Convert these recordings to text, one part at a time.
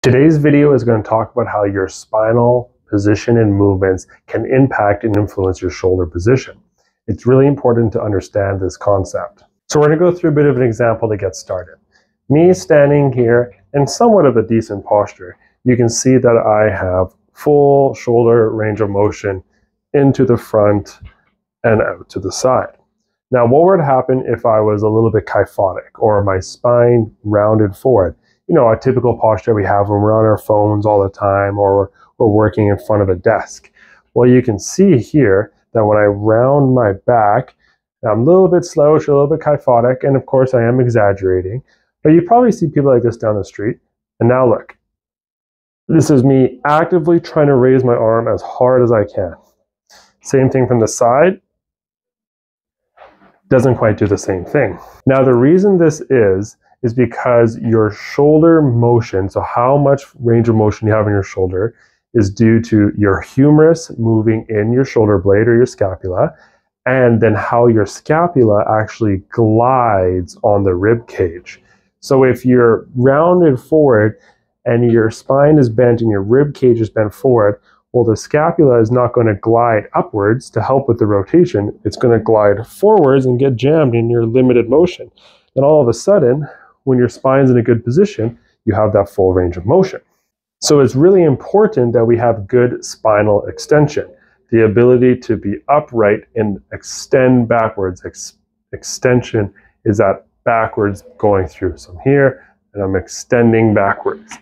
Today's video is going to talk about how your spinal position and movements can impact and influence your shoulder position. It's really important to understand this concept. So we're going to go through a bit of an example to get started. Me standing here in somewhat of a decent posture, you can see that I have full shoulder range of motion into the front and out to the side. Now, what would happen if I was a little bit kyphotic or my spine rounded forward? You know, a typical posture we have when we're on our phones all the time or we're working in front of a desk. Well, you can see here that when I round my back, I'm a little bit slouched, a little bit kyphotic, and of course I am exaggerating, but you probably see people like this down the street. And now look, this is me actively trying to raise my arm as hard as I can. Same thing from the side. Doesn't quite do the same thing. Now, the reason this is because your shoulder motion, so how much range of motion you have in your shoulder, is due to your humerus moving in your shoulder blade or your scapula, and then how your scapula actually glides on the rib cage. So if you're rounded forward and your spine is bent and your rib cage is bent forward, well, the scapula is not going to glide upwards to help with the rotation. It's going to glide forwards and get jammed in your limited motion. Then all of a sudden, when your spine's in a good position, you have that full range of motion. So it's really important that we have good spinal extension, the ability to be upright and extend backwards. Extension is that backwards going through. So I'm here and I'm extending backwards.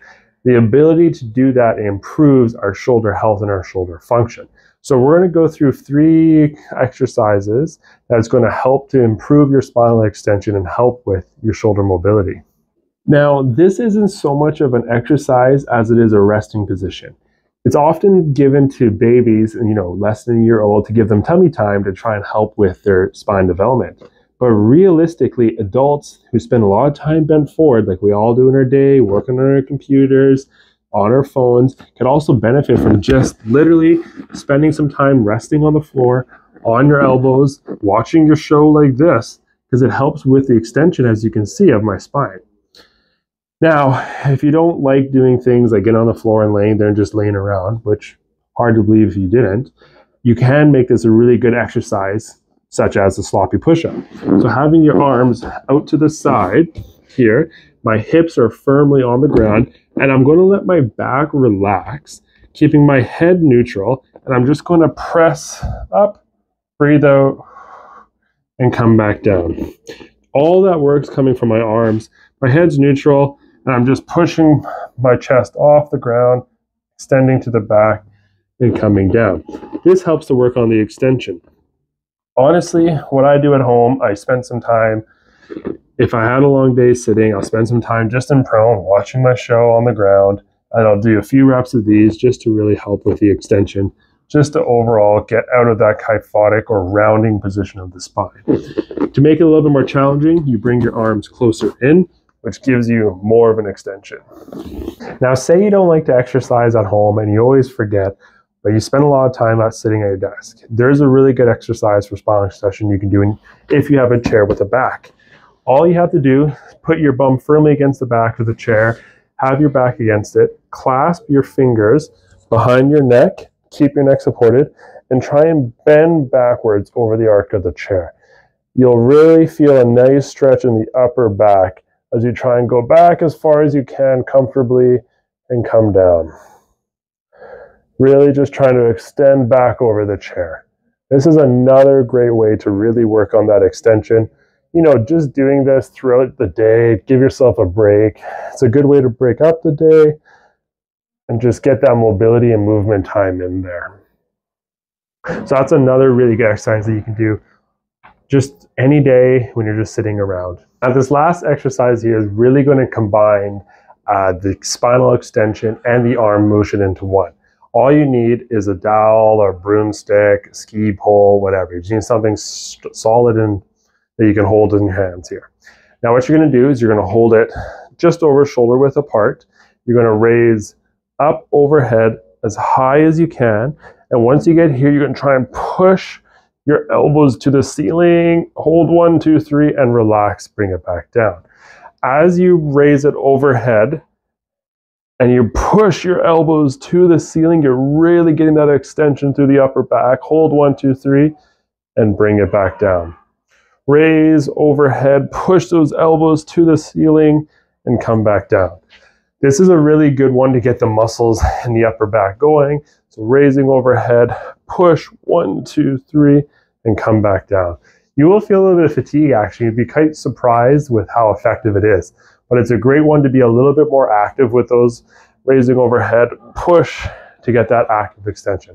The ability to do that improves our shoulder health and our shoulder function. So we're going to go through 3 exercises that's going to help to improve your spinal extension and help with your shoulder mobility. Now, this isn't so much of an exercise as it is a resting position. It's often given to babies, less than a year old, to give them tummy time to try and help with their spine development. But realistically, adults who spend a lot of time bent forward, like we all do in our day, working on our computers, on our phones, can also benefit from just literally spending some time resting on the floor, on your elbows, watching your show like this, because it helps with the extension, as you can see, of my spine. Now, if you don't like doing things like getting on the floor and laying there and just laying around, which hard to believe if you didn't, you can make this a really good exercise, such as the sloppy push-up. So having your arms out to the side here, my hips are firmly on the ground, and I'm going to let my back relax, keeping my head neutral, and I'm just going to press up, breathe out, and come back down. All that work's coming from my arms. My head's neutral, and I'm just pushing my chest off the ground, extending to the back, and coming down. This helps to work on the extension. Honestly, what I do at home, I spend some time, if I had a long day sitting, I'll spend some time just in prone, watching my show on the ground, and I'll do a few reps of these just to really help with the extension, just to overall get out of that kyphotic or rounding position of the spine. To make it a little bit more challenging, you bring your arms closer in, which gives you more of an extension. Now, say you don't like to exercise at home and you always forget, but you spend a lot of time out sitting at your desk. There's a really good exercise for spinal extension you can do if you have a chair with a back. All you have to do is put your bum firmly against the back of the chair, have your back against it, clasp your fingers behind your neck, keep your neck supported, and try and bend backwards over the arc of the chair. You'll really feel a nice stretch in the upper back as you try and go back as far as you can comfortably and come down. Really just trying to extend back over the chair. This is another great way to really work on that extension. Just doing this throughout the day, give yourself a break. It's a good way to break up the day and just get that mobility and movement time in there. So that's another really good exercise that you can do just any day when you're just sitting around. Now, this last exercise here is really going to combine the spinal extension and the arm motion into one. All you need is a dowel or broomstick, ski pole, whatever. You just need something solid and that you can hold in your hands here. Now, what you're going to do is you're going to hold it just over shoulder width apart. You're going to raise up overhead as high as you can. And once you get here, you're going to try and push your elbows to the ceiling, hold 1, 2, 3, and relax, bring it back down. As you raise it overhead, and you push your elbows to the ceiling. You're really getting that extension through the upper back. Hold 1, 2, 3, and bring it back down. Raise overhead, push those elbows to the ceiling, and come back down. This is a really good one to get the muscles in the upper back going. So raising overhead, push 1, 2, 3, and come back down. You will feel a little bit of fatigue actually. You'd be quite surprised with how effective it is. But it's a great one to be a little bit more active with those raising overhead, push to get that active extension.